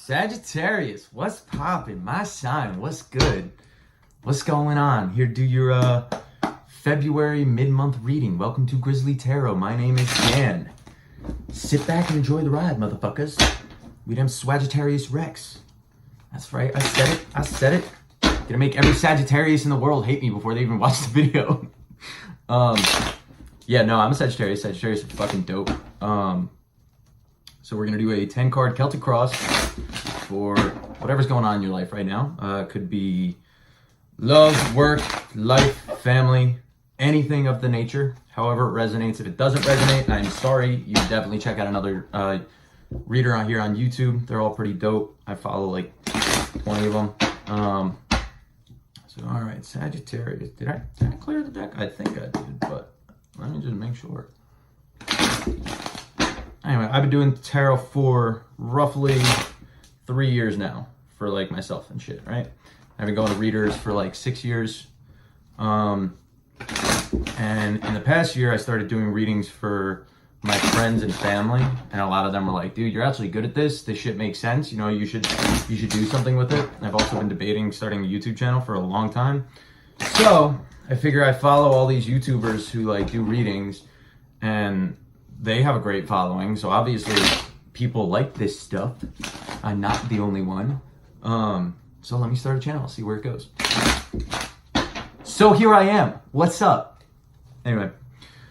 Sagittarius, what's poppin'? My sign, what's good? What's going on? Here to do your February mid-month reading. Welcome to Grizzly Tarot. My name is Dan. Sit back and enjoy the ride, motherfuckers. We them Sagittarius Rex. That's right, I said it. Gonna make every Sagittarius in the world hate me before they even watch the video. Yeah, no, I'm a Sagittarius. Sagittarius is fucking dope. So we're going to do a 10-card Celtic Cross for whatever's going on in your life right now. Could be love, work, life, family, anything of the nature. However it resonates. If it doesn't resonate, I'm sorry. You should definitely check out another reader on here on YouTube. They're all pretty dope. I follow like 20 of them. So, all right, Sagittarius. Did I clear the deck? I think I did, but let me just make sure. Anyway, I've been doing tarot for roughly 3 years now for like myself and shit, right? I've been going to readers for like 6 years. And in the past year, I started doing readings for my friends and family. And a lot of them were like, dude, you're actually good at this. This shit makes sense. You know, you should do something with it. And I've also been debating starting a YouTube channel for a long time. So I figure I follow all these YouTubers who like do readings and they have a great following, so obviously people like this stuff. I'm not the only one. So let me start a channel, see where it goes. So here I am. What's up? Anyway,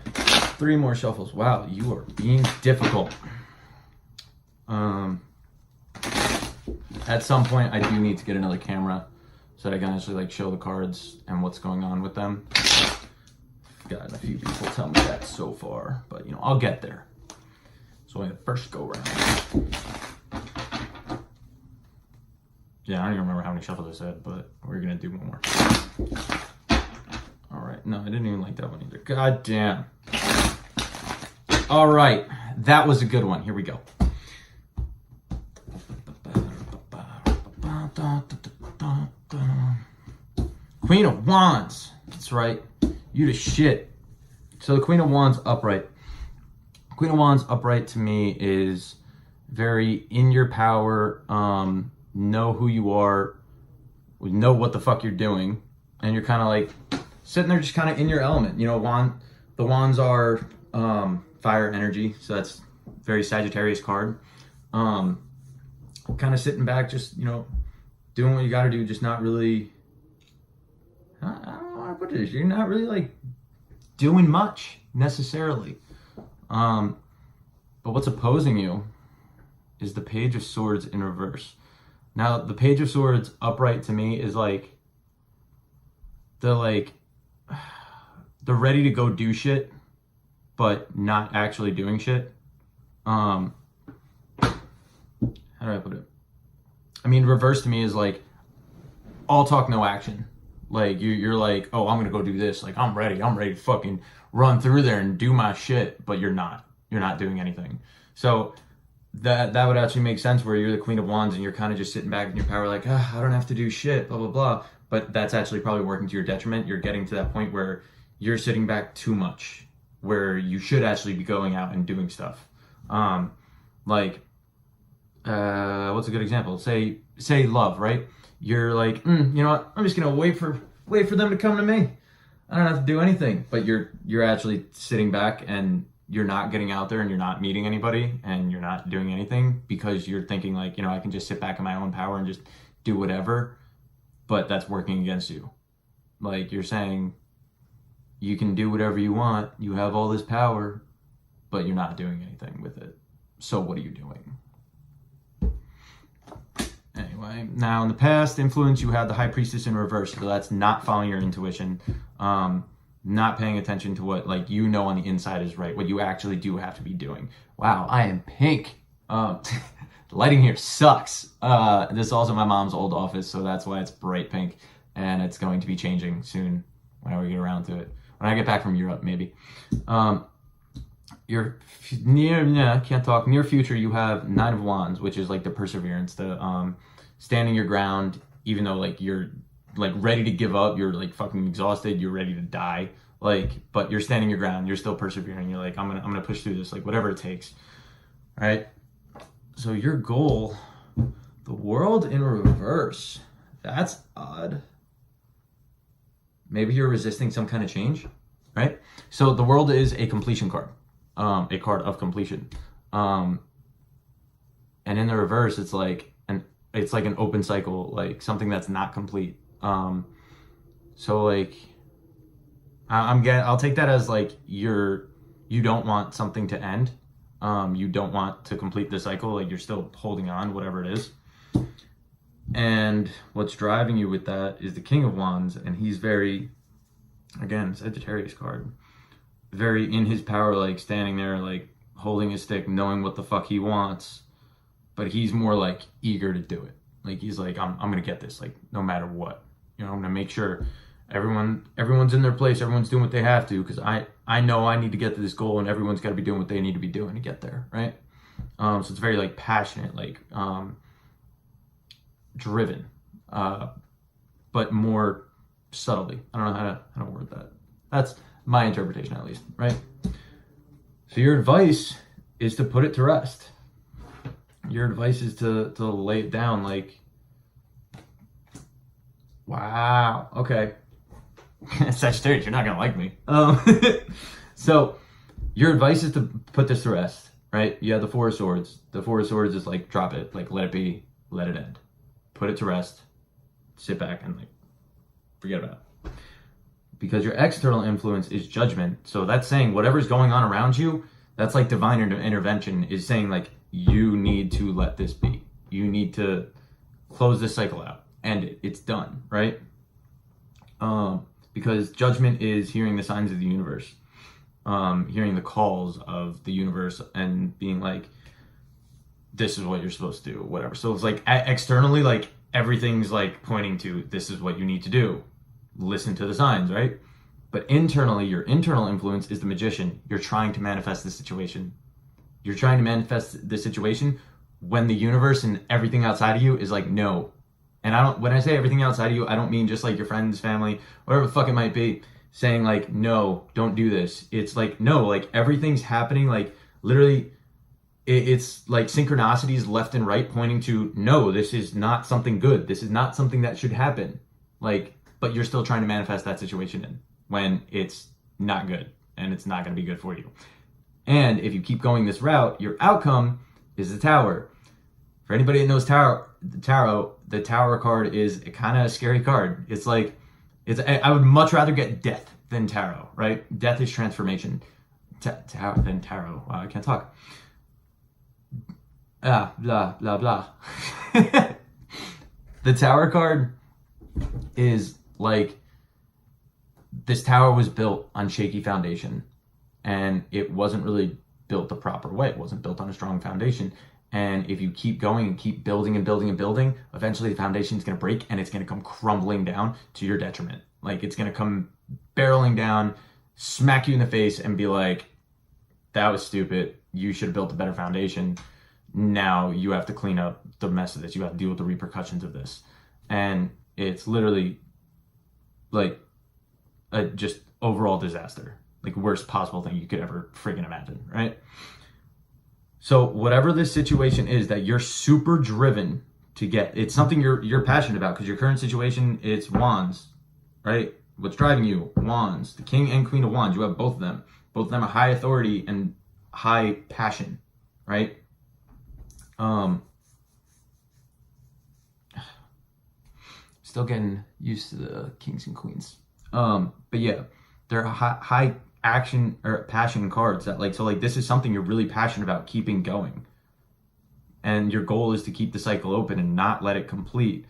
3 more shuffles. Wow, you are being difficult. At some point, I do need to get another camera so that I can actually like show the cards and what's going on with them. Got a few people tell me that so far, but you know, I'll get there. So the first go round. Yeah, I don't even remember how many shuffles I said, but we're gonna do one more. All right, no, I didn't even like that one either. God damn. All right, that was a good one. Here we go. Queen of Wands. That's right. You the shit. So the Queen of Wands upright. Queen of Wands upright to me is very in your power, know who you are, know what the fuck you're doing, and you're kind of like sitting there just kind of in your element. You know, the wands are fire energy, so that's very Sagittarius card. Kind of sitting back, just, you know, doing what you got to do, just not really, I don't know how to put this. You're not really like doing much necessarily. But what's opposing you is the Page of Swords in reverse. Now, the Page of Swords upright to me is like, they're ready to go do shit, but not actually doing shit. How do I put it? I mean, reverse to me is like all talk, no action. Like you're like, oh, I'm gonna go do this. Like I'm ready to fucking run through there and do my shit. But you're not doing anything. So that would actually make sense where you're the Queen of Wands and you're kind of just sitting back in your power, like, I don't have to do shit, blah blah blah. But that's actually probably working to your detriment. You're getting to that point where you're sitting back too much, where you should actually be going out and doing stuff. What's a good example? Say love, right? You're like, you know what? I'm just gonna wait for them to come to me. I don't have to do anything. But you're actually sitting back and you're not getting out there and you're not meeting anybody and you're not doing anything because you're thinking like, you know, I can just sit back in my own power and just do whatever. But that's working against you. Like you're saying, you can do whatever you want. You have all this power, but you're not doing anything with it. So what are you doing? Anyway, now in the past influence, you had the High Priestess in reverse. So that's not following your intuition, not paying attention to what like you know on the inside is right, what you actually do have to be doing. Wow, I am pink. The lighting here sucks. This is also my mom's old office, so that's why it's bright pink, and it's going to be changing soon whenever we get around to it. When I get back from Europe, maybe. Your near future, you have 9 of Wands, which is like the perseverance, the standing your ground, even though like you're like ready to give up, you're like fucking exhausted, you're ready to die, like, but you're standing your ground, you're still persevering, you're like, I'm gonna push through this, like whatever it takes, right? So your goal, the The World in reverse. That's odd. Maybe you're resisting some kind of change, right? So the World is a completion card, a card of completion. And in the reverse, it's like an open cycle, like something that's not complete. So like, I'll take that as like you don't want something to end. You don't want to complete the cycle. Like you're still holding on, whatever it is. And what's driving you with that is the King of Wands, and he's very, again, Sagittarius card, very in his power, like standing there, like holding his stick, knowing what the fuck he wants, but he's more like eager to do it. Like he's like, I'm gonna get this, like no matter what, you know, I'm gonna make sure everyone's in their place, everyone's doing what they have to, because I know I need to get to this goal, and everyone's got to be doing what they need to be doing to get there, right? So it's very like passionate, like driven, but more subtly. I don't know how to word that. That's my interpretation, at least, right? So your advice is to put it to rest. Your advice is to lay it down. Like, wow, okay. Sagittarius, you're not gonna like me. So your advice is to put this to rest, right? You have the Four of Swords. The Four of Swords is like, drop it, like let it be, let it end. Put it to rest, sit back and like forget about it. Because your external influence is judgment. So that's saying whatever's going on around you, that's like divine intervention is saying like, you need to let this be. You need to close this cycle out, end it. It's done, right? Because judgment is hearing the signs of the universe, hearing the calls of the universe and being like, this is what you're supposed to do, whatever. So it's like externally, like everything's like pointing to this is what you need to do. Listen to the signs, right? But internally, your internal influence is the magician. You're trying to manifest the situation. You're trying to manifest the situation when the universe and everything outside of you is like, no. And when I say everything outside of you, I don't mean just like your friends, family, whatever the fuck it might be, saying like, no, don't do this. It's like, no, like everything's happening, like literally it's like synchronicities left and right pointing to, no, this is not something good. This is not something that should happen. Like, but you're still trying to manifest that situation in when it's not good and it's not going to be good for you. And if you keep going this route, your outcome is the Tower. For anybody that knows the Tower card is a kind of a scary card. It's like, I would much rather get death than tarot, right? Death is transformation. Than tarot. Wow, I can't talk. Blah, blah, blah. The Tower card is like, this tower was built on shaky foundation, and it wasn't really built the proper way. It wasn't built on a strong foundation. And if you keep going and keep building and building and building, eventually the foundation is going to break and it's going to come crumbling down to your detriment. Like it's going to come barreling down, smack you in the face and be like, that was stupid. You should have built a better foundation. Now you have to clean up the mess of this. You have to deal with the repercussions of this. And it's literally like a just overall disaster. Like worst possible thing you could ever freaking imagine, right? So whatever this situation is that you're super driven to get, it's something you're passionate about, because your current situation, it's Wands, right? What's driving you? Wands. The King and Queen of Wands, you have both of them. Both of them are high authority and high passion, right? Still getting used to the Kings and Queens. But yeah, they're high action or passion cards that like, so like this is something you're really passionate about keeping going. And your goal is to keep the cycle open and not let it complete.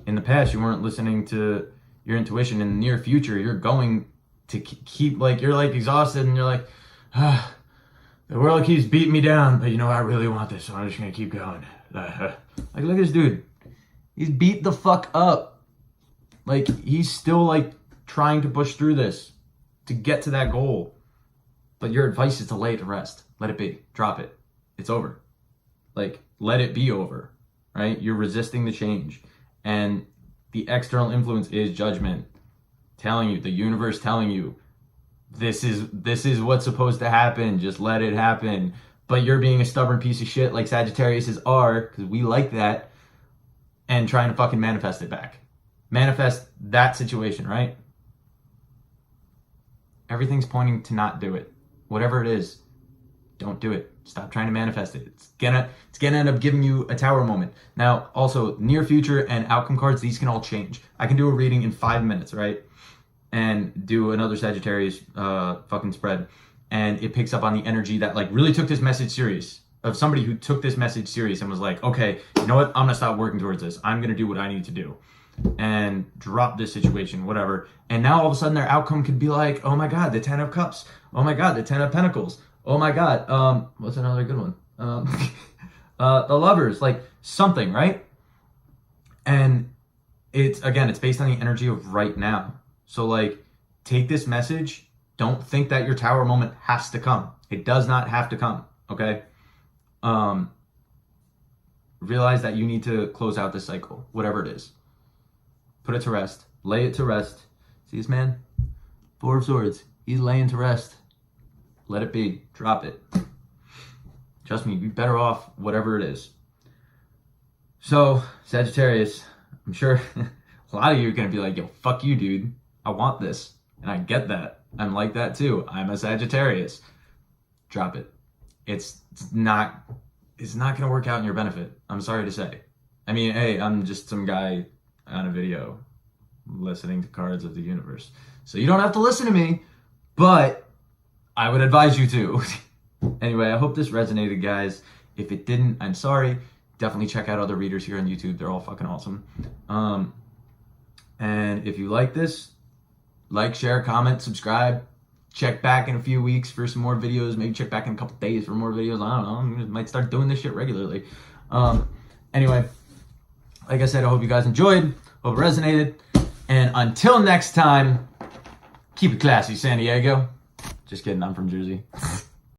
In the past, you weren't listening to your intuition. In the near future, you're going to keep like, you're like exhausted and you're like, the world keeps beating me down, but you know, I really want this, so I'm just gonna keep going. Like, look at this dude. He's beat the fuck up. Like, he's still like trying to push through this to get to that goal. But your advice is to lay it to rest. Let it be. Drop it. It's over. Like, let it be over, right? You're resisting the change. And the external influence is judgment. Telling you, the universe telling you, this is what's supposed to happen. Just let it happen. But you're being a stubborn piece of shit like Sagittarius are, because we like that. and trying to fucking manifest it back. Manifest that situation, right? Everything's pointing to not do it. Whatever it is, don't do it. Stop trying to manifest it. It's gonna end up giving you a tower moment. Now, also, near future and outcome cards, these can all change. I can do a reading in 5 minutes, right? And do another Sagittarius fucking spread. And it picks up on the energy that like really took this message serious. Of somebody who took this message serious and was like, okay, you know what? I'm gonna stop working towards this. I'm gonna do what I need to do. And drop this situation, whatever. And now all of a sudden their outcome could be like, oh my God, the 10 of Cups. Oh my God, the 10 of Pentacles. Oh my God, what's another good one? The Lovers, like something, right? And it's based on the energy of right now. So like, take this message. Don't think that your tower moment has to come. It does not have to come, okay? Realize that you need to close out this cycle, whatever it is. Put it to rest. Lay it to rest. See this man? 4 of Swords. He's laying to rest. Let it be. Drop it. Trust me, you'd be better off whatever it is. So, Sagittarius, I'm sure a lot of you are going to be like, yo, fuck you, dude. I want this. And I get that. I'm like that too. I'm a Sagittarius. Drop it. It's not going to work out in your benefit. I'm sorry to say. I mean, hey, I'm just some guy on a video listening to cards of the universe. So you don't have to listen to me, but I would advise you to. Anyway, I hope this resonated, guys. If it didn't, I'm sorry. Definitely check out other readers here on YouTube. They're all fucking awesome. And if you like this, like, share, comment, subscribe. Check back in a few weeks for some more videos. Maybe check back in a couple days for more videos. I don't know. I might start doing this shit regularly. Anyway, like I said, I hope you guys enjoyed. Hope it resonated. And until next time, keep it classy, San Diego. Just kidding, I'm from Jersey.